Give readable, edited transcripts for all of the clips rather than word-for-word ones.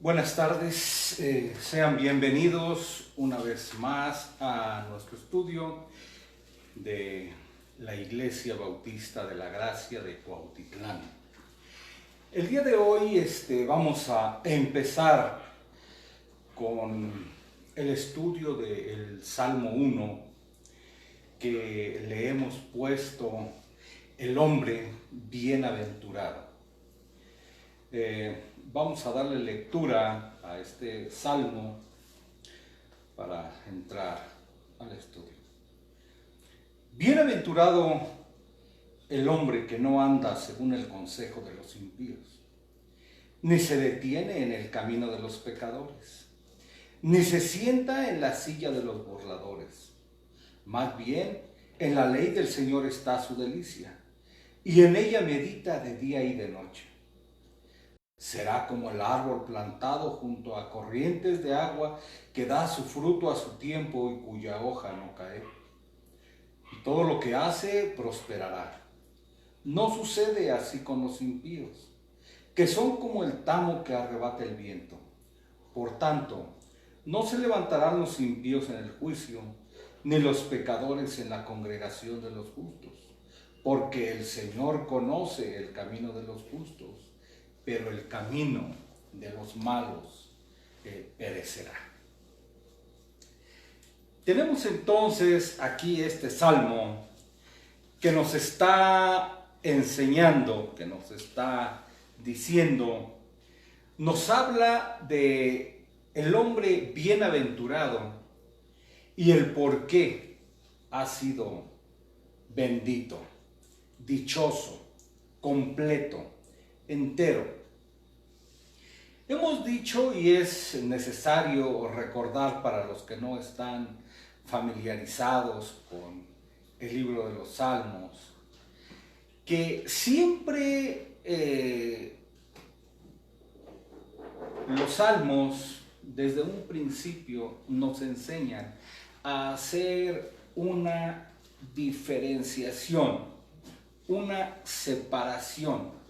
Buenas tardes, sean bienvenidos una vez más a nuestro estudio de la Iglesia Bautista de la Gracia de Cuautitlán. El día de hoy vamos a empezar con el estudio del Salmo 1, que le hemos puesto el hombre bienaventurado. Vamos a darle lectura a este salmo para entrar al estudio. Bienaventurado el hombre que no anda según el consejo de los impíos, ni se detiene en el camino de los pecadores, ni se sienta en la silla de los burladores. Más bien, en la ley del Señor está su delicia, y en ella medita de día y de noche. Será como el árbol plantado junto a corrientes de agua, que da su fruto a su tiempo y cuya hoja no cae. Y todo lo que hace prosperará. No sucede así con los impíos, que son como el tamo que arrebata el viento. Por tanto, no se levantarán los impíos en el juicio, ni los pecadores en la congregación de los justos, porque el Señor conoce el camino de los justos, pero el camino de los malos perecerá. Tenemos entonces aquí este salmo que nos está enseñando, que nos está diciendo, nos habla de el hombre bienaventurado y el por qué ha sido bendito, dichoso, completo, entero. Hemos dicho, y es necesario recordar para los que no están familiarizados con el libro de los Salmos, que siempre los Salmos desde un principio nos enseñan a hacer una diferenciación, una separación,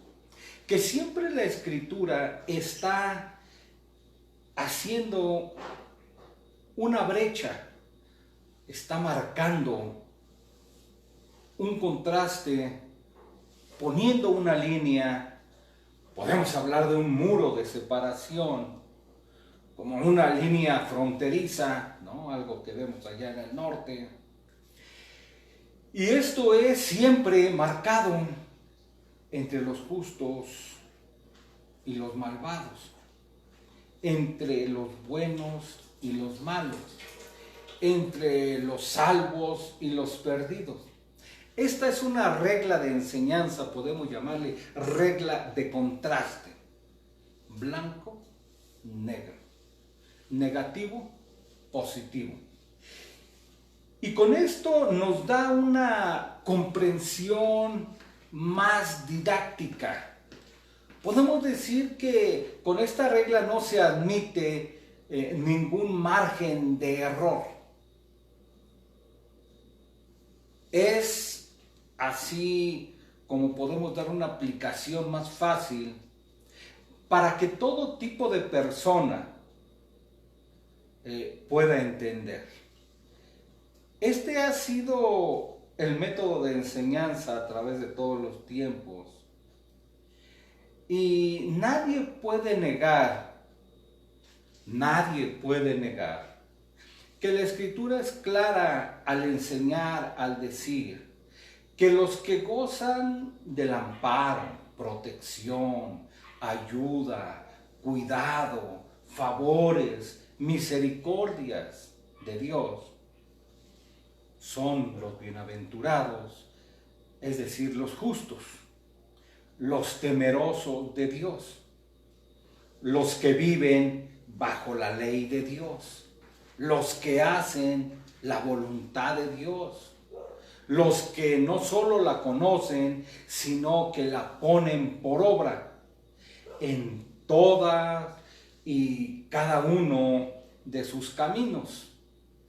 que siempre la Escritura está haciendo una brecha, está marcando un contraste, poniendo una línea. Podemos hablar de un muro de separación, como una línea fronteriza, ¿no? Algo que vemos allá en el norte. Y esto es siempre marcado entre los justos y los malvados, entre los buenos y los malos, entre los salvos y los perdidos. Esta es una regla de enseñanza, podemos llamarle regla de contraste. Blanco, negro. Negativo, positivo. Y con esto nos da una comprensión más didáctica. Podemos decir que con esta regla no se admite ningún margen de error. Es así como podemos dar una aplicación más fácil para que todo tipo de persona pueda entender. Este ha sido el método de enseñanza a través de todos los tiempos. Y nadie puede negar que la Escritura es clara al enseñar, al decir que los que gozan del amparo, protección, ayuda, cuidado, favores, misericordias de Dios, son los bienaventurados, es decir, los justos, los temerosos de Dios, los que viven bajo la ley de Dios, los que hacen la voluntad de Dios, los que no solo la conocen, sino que la ponen por obra en todas y cada uno de sus caminos.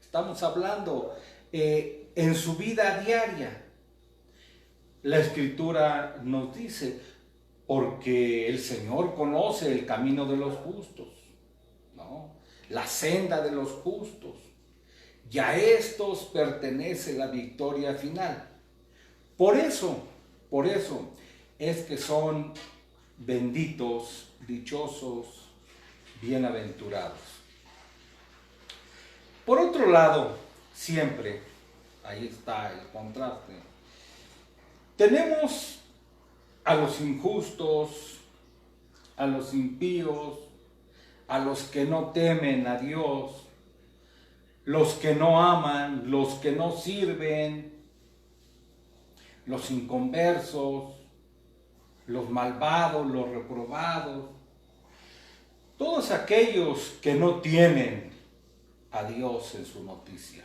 Estamos hablando en su vida diaria. La Escritura nos dice, porque el Señor conoce el camino de los justos. ¿no? La senda de los justos. Y a estos pertenece la victoria final. Por eso es que son benditos, dichosos, bienaventurados. Por otro lado, siempre, ahí está el contraste, tenemos a los injustos, a los impíos, a los que no temen a Dios, los que no aman, los que no sirven, los inconversos, los malvados, los reprobados, todos aquellos que no tienen a Dios en su noticia,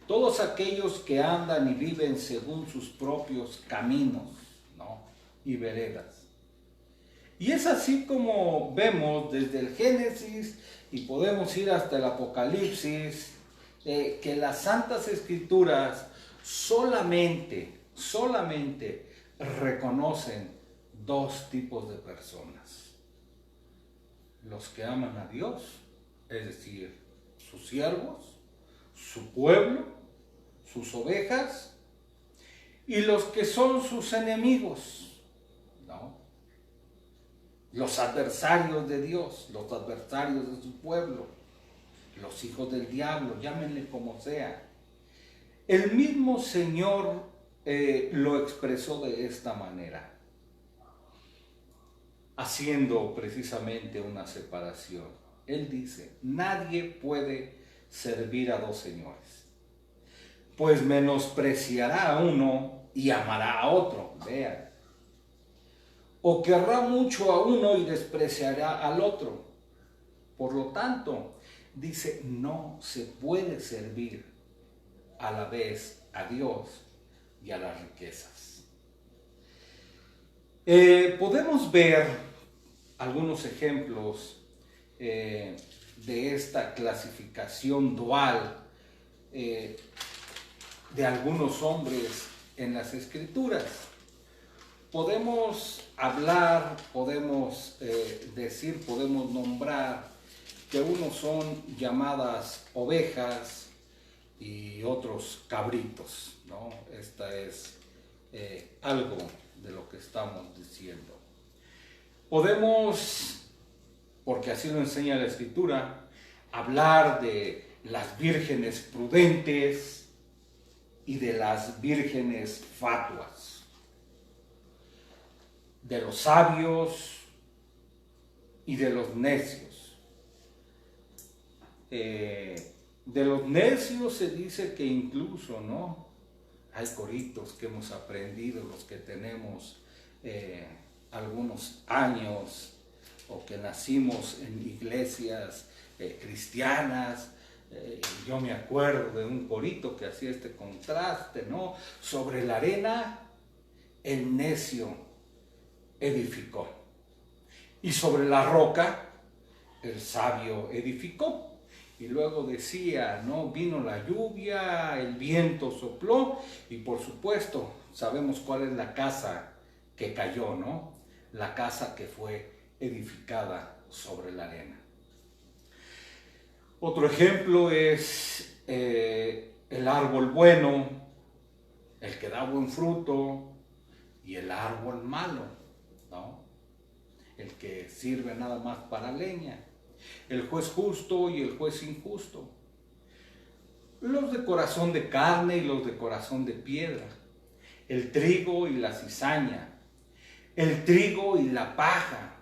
todos aquellos que andan y viven según sus propios caminos, ¿no? Y veredas. Y es así como vemos desde el Génesis y podemos ir hasta el Apocalipsis, que las Santas Escrituras solamente reconocen dos tipos de personas. Los que aman a Dios, es decir, sus siervos, su pueblo, sus ovejas, y los que son sus enemigos, ¿no? Los adversarios de Dios, los adversarios de su pueblo, los hijos del diablo, llámenle como sea. El mismo Señor lo expresó de esta manera, haciendo precisamente una separación. Él dice, nadie puede servir a dos señores, pues menospreciará a uno y amará a otro, vean. O querrá mucho a uno y despreciará al otro. Por lo tanto, dice, no se puede servir a la vez a Dios y a las riquezas. Podemos ver algunos ejemplos de esta clasificación dual de algunos hombres en las Escrituras. Podemos hablar, podemos decir, podemos nombrar que unos son llamadas ovejas y otros cabritos, ¿no? Esta es algo de lo que estamos diciendo. Podemos, porque así lo enseña la Escritura, hablar de las vírgenes prudentes y de las vírgenes fatuas, de los sabios y de los necios. De los necios se dice que incluso, ¿no? Hay coritos que hemos aprendido, los que tenemos algunos años o que nacimos en iglesias cristianas. Yo me acuerdo de un corito que hacía este contraste, ¿no? Sobre la arena, el necio edificó, y sobre la roca, el sabio edificó. Y luego decía, ¿no? Vino la lluvia, el viento sopló, y por supuesto, sabemos cuál es la casa que cayó, ¿no? La casa que fue edificada sobre la arena. Otro ejemplo es el árbol bueno, el que da buen fruto, y el árbol malo, ¿no? El que sirve nada más para leña. El juez justo y el juez injusto. Los de corazón de carne y los de corazón de piedra. El trigo y la cizaña. El trigo y la paja.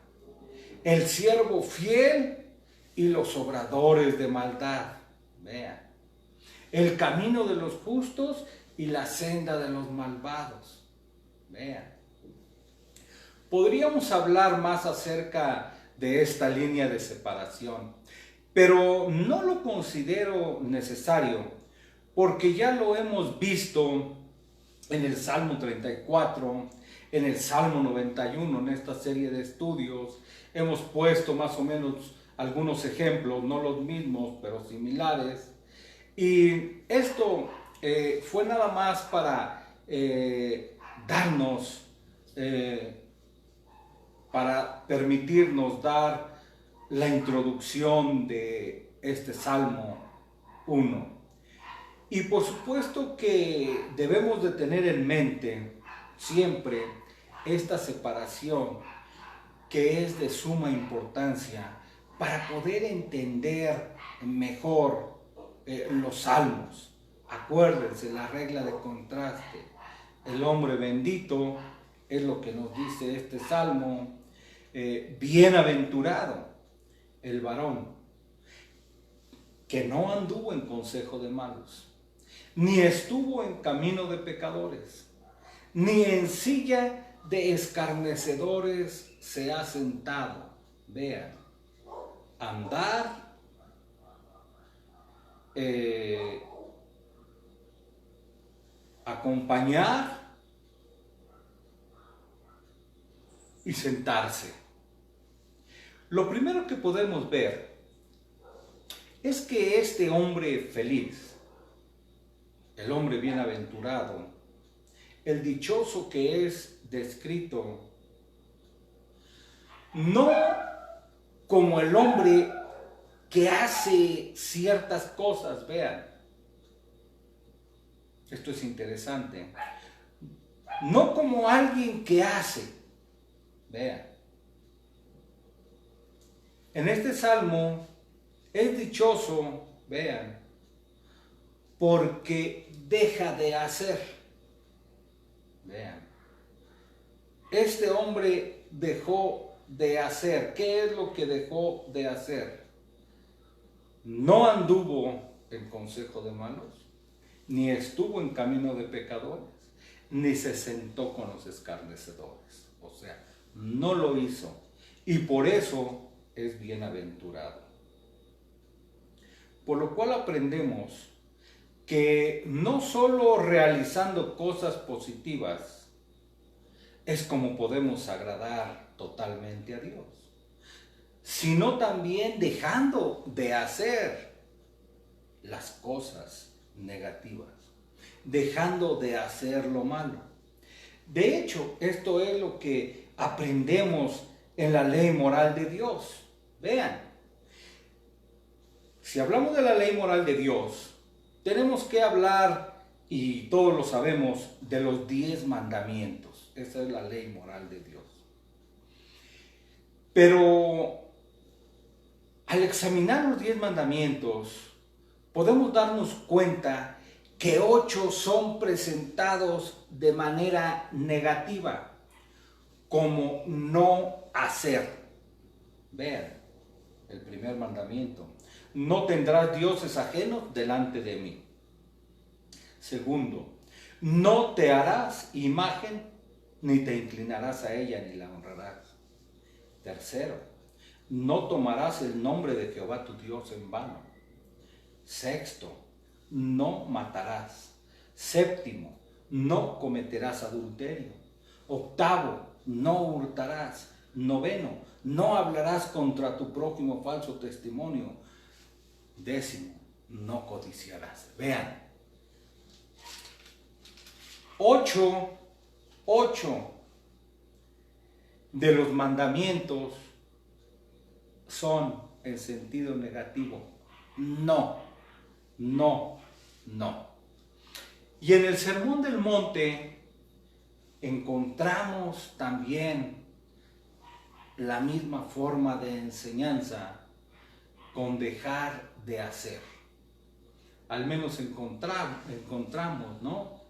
El siervo fiel y los obradores de maldad. Vean. El camino de los justos y la senda de los malvados. Vean. Podríamos hablar más acerca de esta línea de separación, pero no lo considero necesario, porque ya lo hemos visto en el Salmo 34, en el Salmo 91, en esta serie de estudios. Hemos puesto más o menos algunos ejemplos, no los mismos, pero similares, y esto fue nada más para darnos, para permitirnos dar la introducción de este Salmo 1. Y por supuesto que debemos de tener en mente siempre esta separación que es de suma importancia para poder entender mejor los salmos. Acuérdense la regla de contraste. El hombre bendito es lo que nos dice este salmo. Bienaventurado el varón que no anduvo en consejo de malos, ni estuvo en camino de pecadores, ni en silla de escarnecedores se ha sentado. Vean, andar, acompañar y sentarse. Lo primero que podemos ver es que este hombre feliz, el hombre bienaventurado, el dichoso que es descrito, no como el hombre que hace ciertas cosas, vean, esto es interesante, no como alguien que hace, vean, en este salmo es dichoso, vean, porque deja de hacer, vean, este hombre dejó de hacer. ¿Qué es lo que dejó de hacer? No anduvo en consejo de malos, ni estuvo en camino de pecadores, ni se sentó con los escarnecedores. O sea, no lo hizo. Y por eso es bienaventurado. Por lo cual aprendemos que no solo realizando cosas positivas es como podemos agradar totalmente a Dios, sino también dejando de hacer las cosas negativas, dejando de hacer lo malo. De hecho, esto es lo que aprendemos en la ley moral de Dios. Vean, si hablamos de la ley moral de Dios, tenemos que hablar, y todos lo sabemos, de los 10 mandamientos. Esa es la ley moral de Dios. Pero al examinar los 10 mandamientos, podemos darnos cuenta que 8 son presentados de manera negativa, como no hacer. Vean, el primer mandamiento: no tendrás dioses ajenos delante de mí. Segundo, no te harás imagen, ni te inclinarás a ella, ni la honrarás. Tercero, no tomarás el nombre de Jehová tu Dios en vano. Sexto, no matarás. Séptimo, no cometerás adulterio. Octavo, no hurtarás. Noveno, no hablarás contra tu prójimo falso testimonio. Décimo, no codiciarás. Vean, 8 de los mandamientos son en sentido negativo. No, no, no. Y en el Sermón del Monte encontramos también la misma forma de enseñanza con dejar de hacer. Al menos encontramos, ¿no?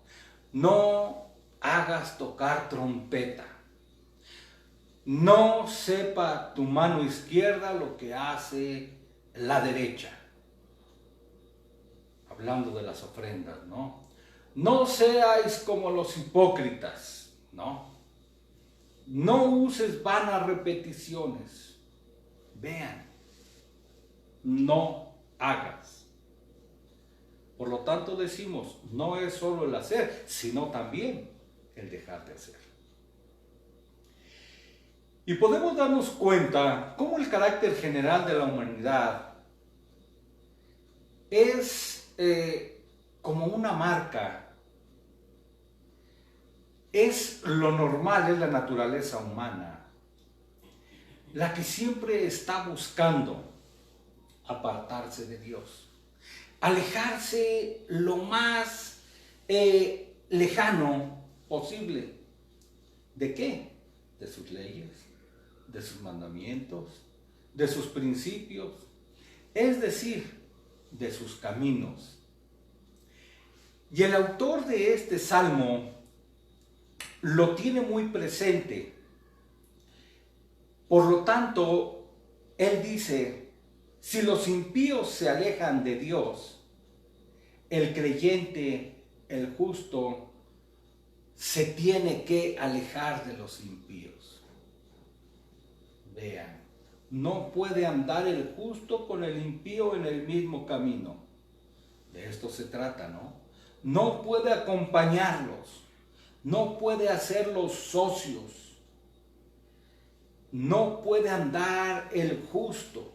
No hagas tocar trompeta. No sepa tu mano izquierda lo que hace la derecha. Hablando de las ofrendas, ¿no? No seáis como los hipócritas, ¿no? No uses vanas repeticiones. Vean, no hagas. Por lo tanto decimos, no es solo el hacer, sino también el dejar de hacer. Y podemos darnos cuenta cómo el carácter general de la humanidad es como una marca. Es lo normal, es la naturaleza humana. la que siempre está buscando apartarse de Dios, alejarse lo más lejano posible. ¿De qué? De sus leyes, de sus mandamientos, de sus principios, es decir, de sus caminos. Y el autor de este salmo lo tiene muy presente. Por lo tanto, él dice, si los impíos se alejan de Dios, el creyente, el justo, se tiene que alejar de los impíos. Vean, no puede andar el justo con el impío en el mismo camino. De esto se trata, ¿no? No puede acompañarlos, no puede hacerlos socios, no puede andar el justo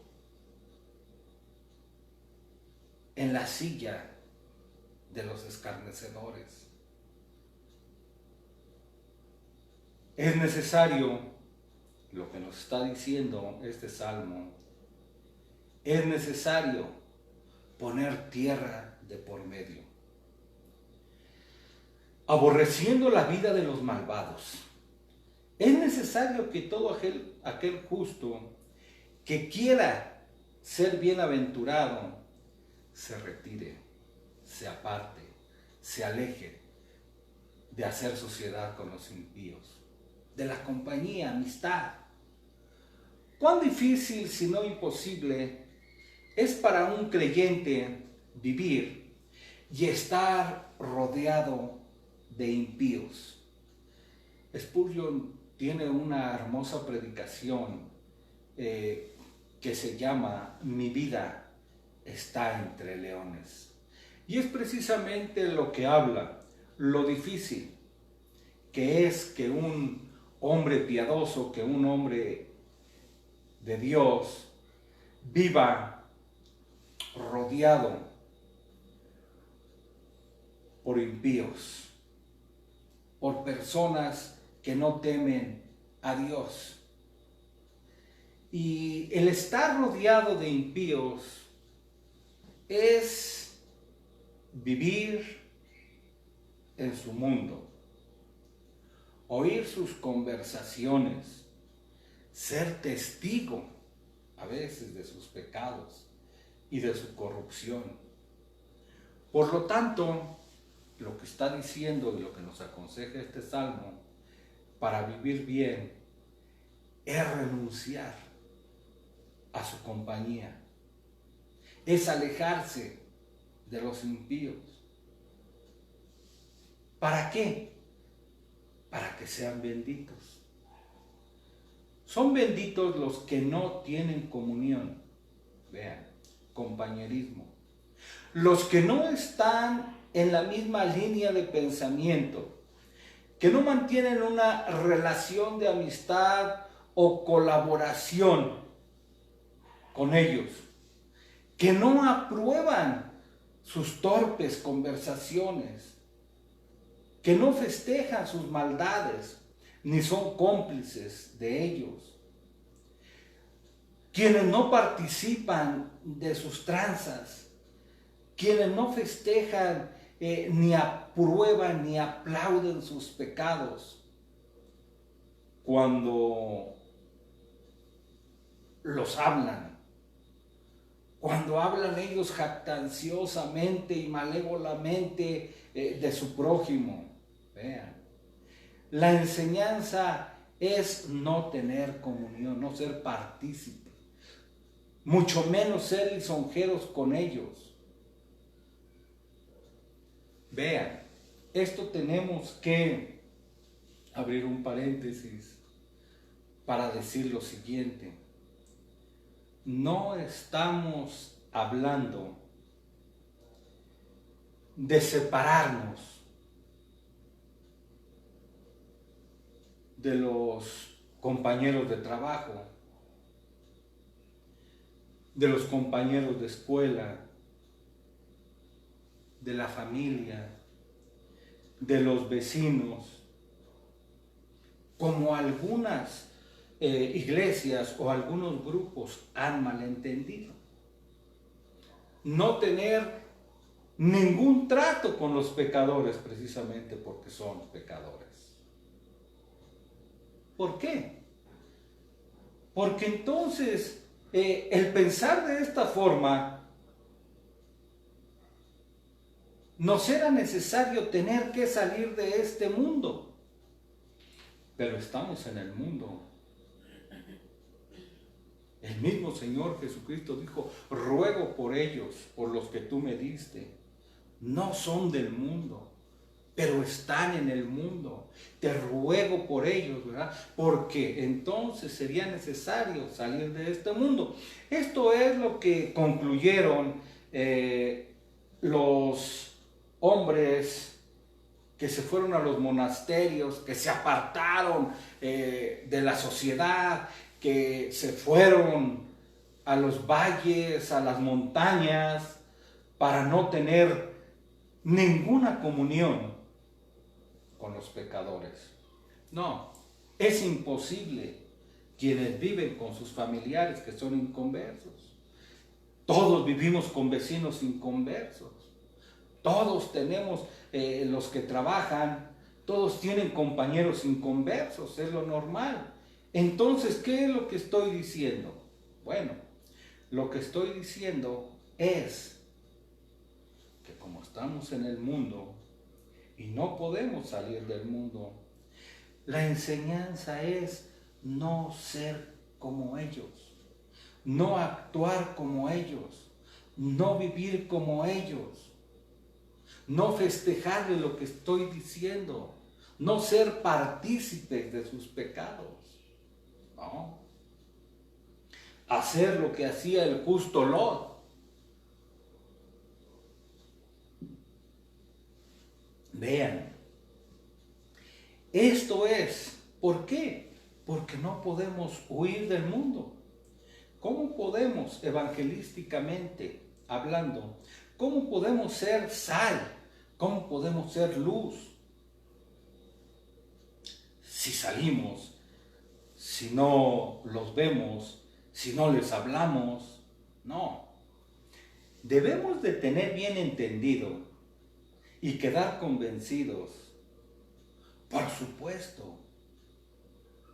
en la silla de los escarnecedores. Es necesario, lo que nos está diciendo este salmo, es necesario poner tierra de por medio, aborreciendo la vida de los malvados. Es necesario que todo aquel justo que quiera ser bienaventurado se retire, se aparte, se aleje de hacer sociedad con los impíos, de la compañía, amistad. Cuán difícil, si no imposible, es para un creyente vivir y estar rodeado de impíos. Spurgeon tiene una hermosa predicación que se llama Mi vida está entre leones. Y es precisamente lo que habla, lo difícil que es que un hombre piadoso, que un hombre de Dios viva rodeado por impíos, por personas que no temen a Dios. Y el estar rodeado de impíos es vivir en su mundo, oír sus conversaciones, ser testigo a veces de sus pecados y de su corrupción. Por lo tanto, lo que está diciendo y lo que nos aconseja este salmo para vivir bien es renunciar a su compañía, es alejarse de los impíos. ¿Para qué? Para que sean benditos. Son benditos los que no tienen comunión. Vean, compañerismo. Los que no están en la misma línea de pensamiento, que no mantienen una relación de amistad o colaboración con ellos, que no aprueban sus torpes conversaciones, que no festejan sus maldades, ni son cómplices de ellos, quienes no participan de sus tranzas, quienes no festejan ni aprueban ni aplauden sus pecados, cuando los hablan, cuando hablan ellos jactanciosamente y malévolamente de su prójimo. Vean, la enseñanza es no tener comunión, no ser partícipe, mucho menos ser lisonjeros con ellos. Vean, esto tenemos que abrir un paréntesis para decir lo siguiente. No estamos hablando de separarnos de los compañeros de trabajo, de los compañeros de escuela, de la familia, de los vecinos, como algunas iglesias o algunos grupos han malentendido. No tener ningún trato con los pecadores precisamente porque son pecadores. ¿Por qué? Porque entonces el pensar de esta forma nos era necesario tener que salir de este mundo. Pero estamos en el mundo. El mismo Señor Jesucristo dijo, ruego por ellos, por los que tú me diste. No son del mundo, pero están en el mundo. Te ruego por ellos, ¿verdad? Porque entonces sería necesario salir de este mundo. Esto es lo que concluyeron los hombres que se fueron a los monasterios, que se apartaron de la sociedad, que se fueron a los valles, a las montañas, para no tener ninguna comunión con los pecadores. No, es imposible. Quienes viven con sus familiares que son inconversos. Todos vivimos con vecinos inconversos. Todos tenemos, los que trabajan, todos tienen compañeros inconversos, es lo normal. Entonces, ¿qué es lo que estoy diciendo? Bueno, lo que estoy diciendo es que como estamos en el mundo y no podemos salir del mundo, la enseñanza es no ser como ellos, no actuar como ellos, no vivir como ellos, no festejar de lo que estoy diciendo, no ser partícipes de sus pecados, no. Hacer lo que hacía el justo Lot. Vean, esto es, ¿por qué? Porque no podemos huir del mundo. ¿Cómo podemos, evangelísticamente hablando, cómo podemos ser sal? ¿Cómo podemos ser luz? Si salimos, si no los vemos, si no les hablamos, no. Debemos de tener bien entendido y quedar convencidos, por supuesto,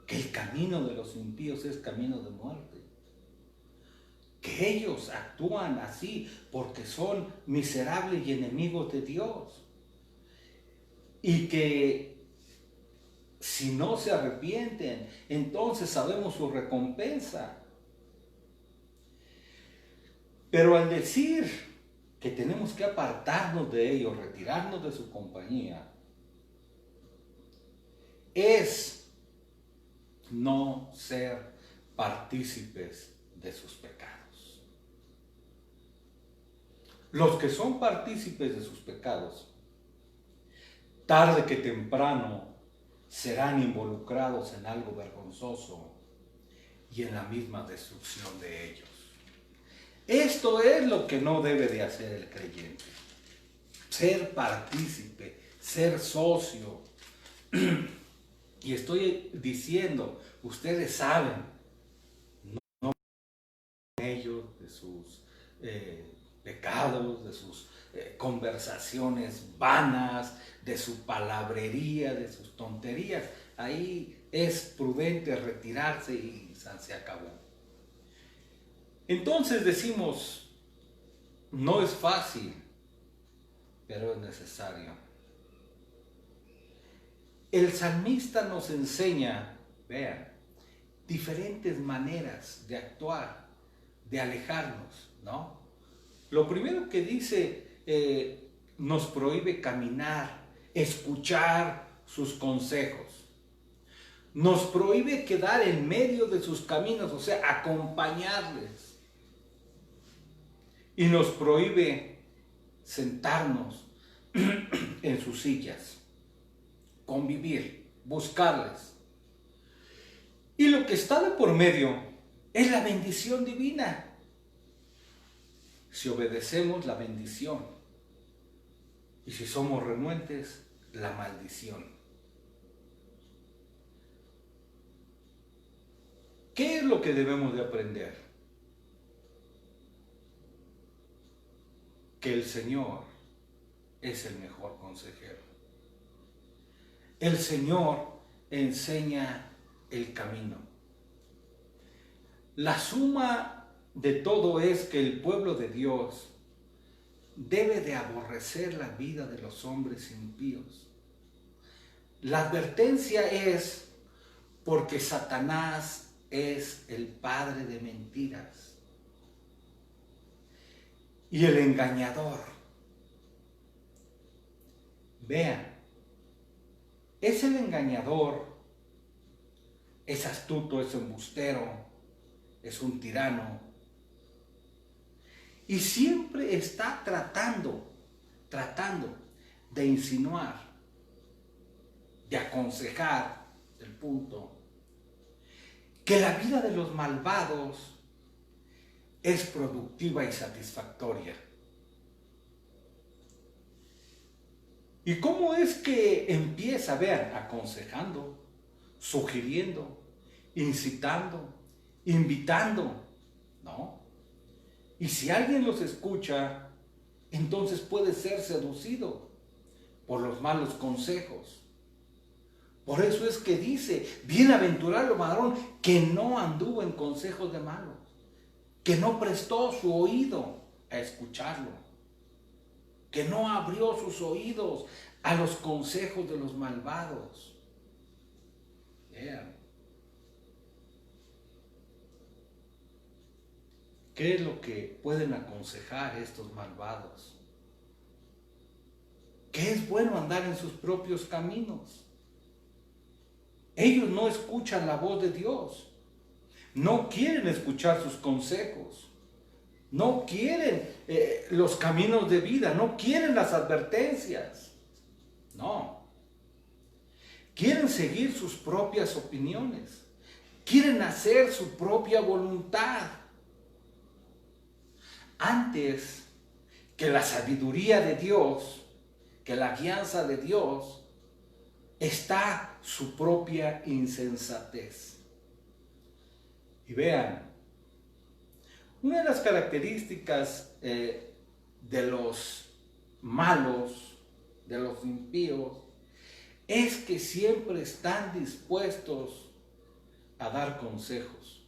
que el camino de los impíos es camino de muerte. Que ellos actúan así porque son miserables y enemigos de Dios. Y que si no se arrepienten, entonces sabemos su recompensa. Pero al decir que tenemos que apartarnos de ellos, retirarnos de su compañía, es no ser partícipes de sus pecados. Los que son partícipes de sus pecados, tarde que temprano serán involucrados en algo vergonzoso y en la misma destrucción de ellos. Esto es lo que no debe de hacer el creyente. Ser partícipe, ser socio. Y estoy diciendo, ustedes saben, no ellos de sus pecados, de sus conversaciones vanas, de su palabrería, de sus tonterías. Ahí es prudente retirarse y se acabó. Entonces decimos, no es fácil, pero es necesario. El salmista nos enseña, vean, diferentes maneras de actuar, de alejarnos, ¿no? Lo primero que dice, nos prohíbe caminar, escuchar sus consejos. Nos prohíbe quedar en medio de sus caminos, o sea, acompañarles. Y nos prohíbe sentarnos en sus sillas, convivir, buscarles. Y lo que está de por medio es la bendición divina. Si obedecemos, la bendición. Y si somos renuentes, la maldición. ¿Qué es lo que debemos de aprender? Que el Señor es el mejor consejero. El Señor enseña el camino. La suma de todo es que el pueblo de Dios debe de aborrecer la vida de los hombres impíos. La advertencia es porque Satanás es el padre de mentiras y el engañador. Vean, es el engañador, es astuto, es embustero, es un tirano. Y siempre está tratando de insinuar, de aconsejar, el punto, que la vida de los malvados es productiva y satisfactoria. ¿Y cómo es que empieza? Vean, aconsejando, sugiriendo, incitando, invitando, ¿no? Y si alguien los escucha, entonces puede ser seducido por los malos consejos. Por eso es que dice, bienaventurado el varón que no anduvo en consejos de malos, que no prestó su oído a escucharlo, que no abrió sus oídos a los consejos de los malvados. Vean. ¿Qué es lo que pueden aconsejar estos malvados? Que es bueno andar en sus propios caminos. Ellos no escuchan la voz de Dios. No quieren escuchar sus consejos. No quieren los caminos de vida. No quieren las advertencias. No. Quieren seguir sus propias opiniones. Quieren hacer su propia voluntad. Antes que la sabiduría de Dios, que la guianza de Dios, está su propia insensatez. Y vean, una de las características de los malos, de los impíos, es que siempre están dispuestos a dar consejos,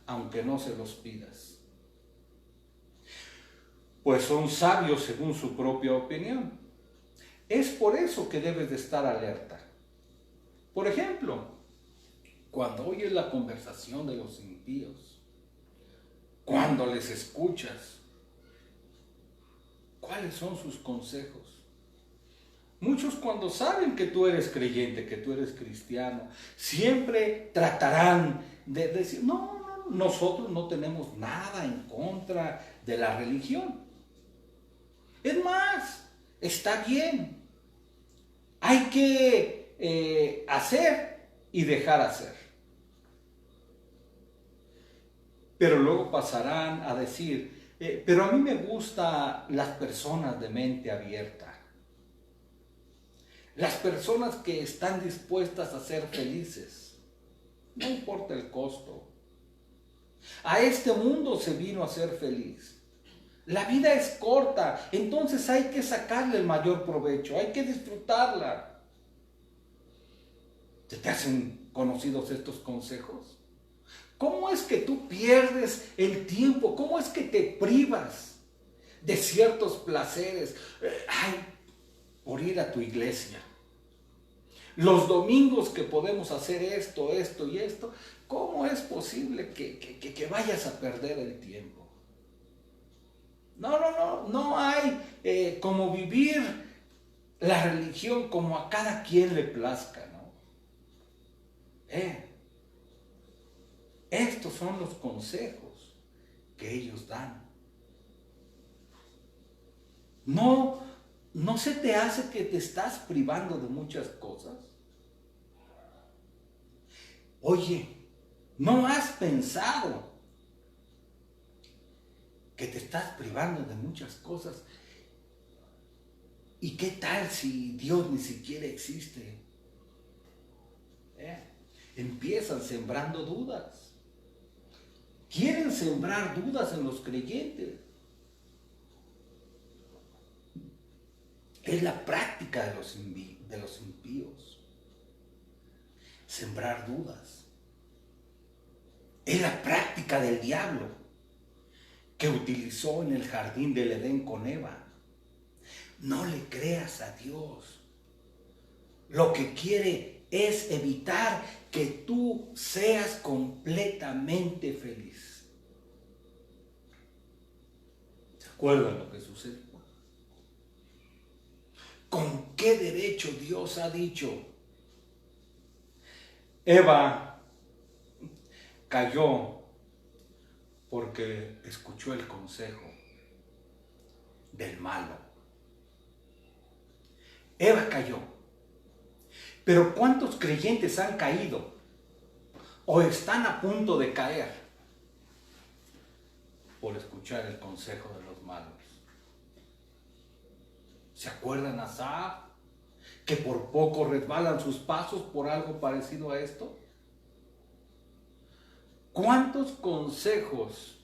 aunque no se los pidas. Pues son sabios según su propia opinión. Es por eso que debes de estar alerta. Por ejemplo, cuando oyes la conversación de los impíos, cuando les escuchas, ¿cuáles son sus consejos? Muchos, cuando saben que tú eres creyente, que tú eres cristiano, siempre tratarán de decir, no, nosotros no tenemos nada en contra de la religión. Es más, está bien. Hay que hacer y dejar hacer. Pero luego pasarán a decir, pero a mí me gustan las personas de mente abierta. Las personas que están dispuestas a ser felices. No importa el costo. A este mundo se vino a ser feliz. La vida es corta, entonces hay que sacarle el mayor provecho, hay que disfrutarla. ¿Te hacen conocidos estos consejos? ¿Cómo es que tú pierdes el tiempo? ¿Cómo es que te privas de ciertos placeres? Por ir a tu iglesia. Los domingos que podemos hacer esto y esto, ¿cómo es posible que vayas a perder el tiempo? No hay como vivir la religión como a cada quien le plazca, ¿no? Estos son los consejos que ellos dan. ¿No se te hace que te estás privando de muchas cosas? Oye, ¿no has pensado que te estás privando de muchas cosas? ¿Y qué tal si Dios ni siquiera existe? Empiezan sembrando dudas. quieren sembrar dudas en los creyentes. Es la práctica de los impíos. Sembrar dudas. Es la práctica del diablo que utilizó en el jardín del Edén con Eva. No le creas a Dios. Lo que quiere es evitar que tú seas completamente feliz. ¿Se acuerdan lo que sucedió? ¿Con qué derecho Dios ha dicho? Eva cayó porque escuchó el consejo del malo. Eva cayó. Pero ¿cuántos creyentes han caído o están a punto de caer por escuchar el consejo de los malos? ¿Se acuerdan a Asaf, que por poco resbalan sus pasos por algo parecido a esto? ¿Cuántos consejos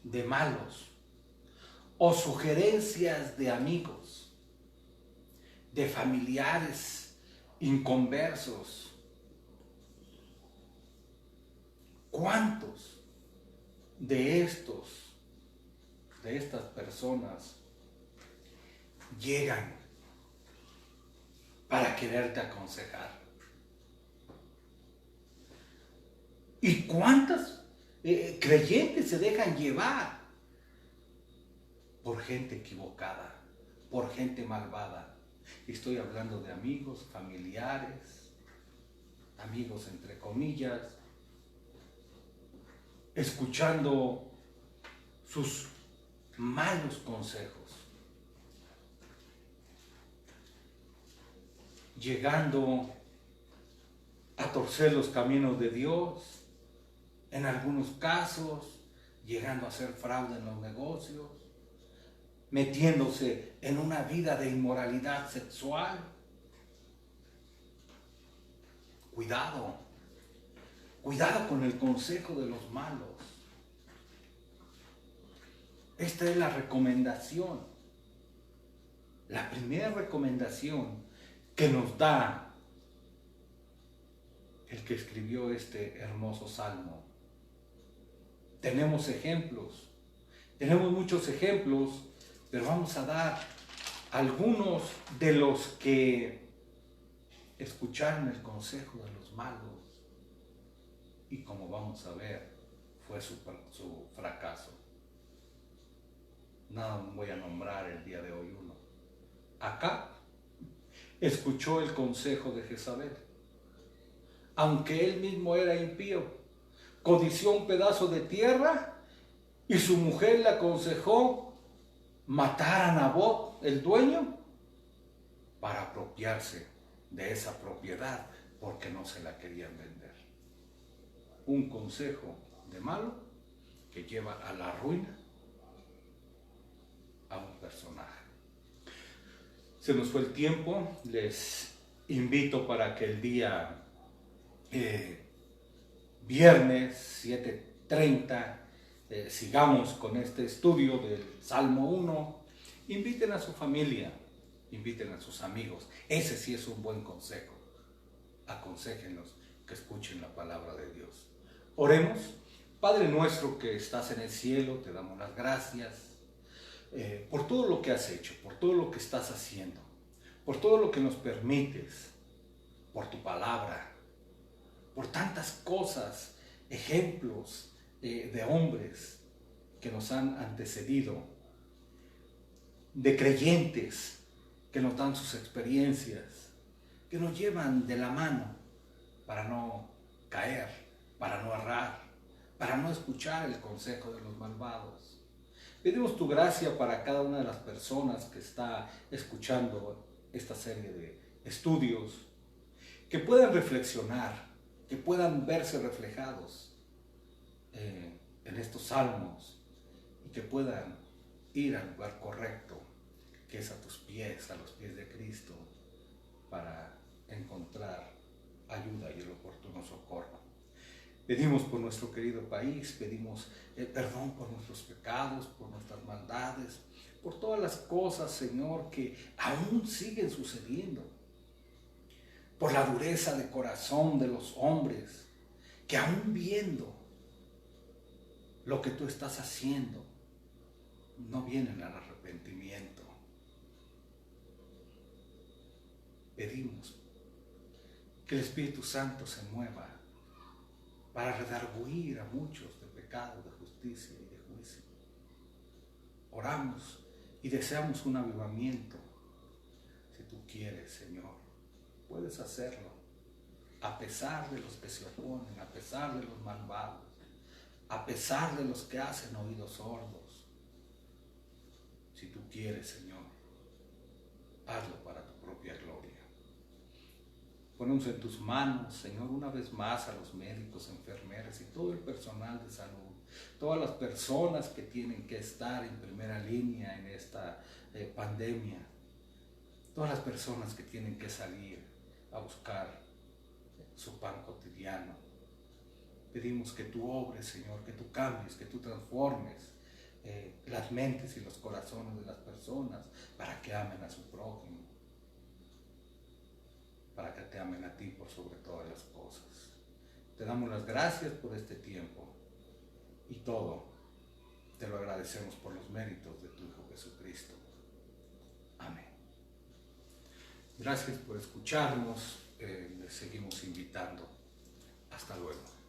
de malos o sugerencias de amigos, de familiares inconversos, cuántos de estas personas llegan para quererte aconsejar? ¿Y cuántas creyentes se dejan llevar por gente equivocada, por gente malvada? Estoy hablando de amigos, familiares, amigos entre comillas, escuchando sus malos consejos, llegando a torcer los caminos de Dios, en algunos casos llegando a hacer fraude en los negocios, metiéndose en una vida de inmoralidad sexual. Cuidado, cuidado con el consejo de los malos. Esta es la recomendación, la primera recomendación que nos da el que escribió este hermoso salmo. Tenemos ejemplos, tenemos muchos ejemplos, pero vamos a dar algunos de los que escucharon el consejo de los malos y, como vamos a ver, fue su fracaso. No voy a nombrar el día de hoy uno. Acab escuchó el consejo de Jezabel, aunque él mismo era impío. Codició un pedazo de tierra y su mujer le aconsejó matar a Nabot, el dueño, para apropiarse de esa propiedad porque no se la querían vender. Un consejo de malo que lleva a la ruina a un personaje. Se nos fue el tiempo. Les invito para que el día viernes 7:30 sigamos con este estudio del Salmo 1. Inviten a su familia, inviten a sus amigos. Ese sí es un buen consejo. Aconséjenlos que escuchen la palabra de Dios. Oremos. Padre nuestro que estás en el cielo, te damos las gracias por todo lo que has hecho, por todo lo que estás haciendo, por todo lo que nos permites, por tu palabra, por tantas cosas, ejemplos de hombres que nos han antecedido, de creyentes que nos dan sus experiencias, que nos llevan de la mano para no caer, para no errar, para no escuchar el consejo de los malvados. Pedimos tu gracia para cada una de las personas que está escuchando esta serie de estudios, que puedan reflexionar, que puedan verse reflejados en estos salmos y que puedan ir al lugar correcto, que es a tus pies, a los pies de Cristo, para encontrar ayuda y el oportuno socorro. Pedimos por nuestro querido país, pedimos perdón por nuestros pecados, por nuestras maldades, por todas las cosas, Señor, que aún siguen sucediendo, por la dureza de corazón de los hombres, que aún viendo lo que tú estás haciendo, no vienen al arrepentimiento. Pedimos que el Espíritu Santo se mueva para redarguir a muchos de pecado, de justicia y de juicio. Oramos y deseamos un avivamiento. Si tú quieres, Señor, puedes hacerlo, a pesar de los que se oponen, a pesar de los malvados, a pesar de los que hacen oídos sordos. Si tú quieres, Señor, hazlo para tu propia gloria. Ponemos en tus manos, Señor, una vez más a los médicos, enfermeras y todo el personal de salud, todas las personas que tienen que estar en primera línea en esta pandemia, todas las personas que tienen que salir a buscar su pan cotidiano. Pedimos que tú obres, Señor, que tú cambies, que tú transformes las mentes y los corazones de las personas para que amen a su prójimo, para que te amen a ti por sobre todas las cosas. Te damos las gracias por este tiempo y todo te lo agradecemos por los méritos de tu Hijo Jesucristo. Amén. Gracias por escucharnos, les seguimos invitando. Hasta luego.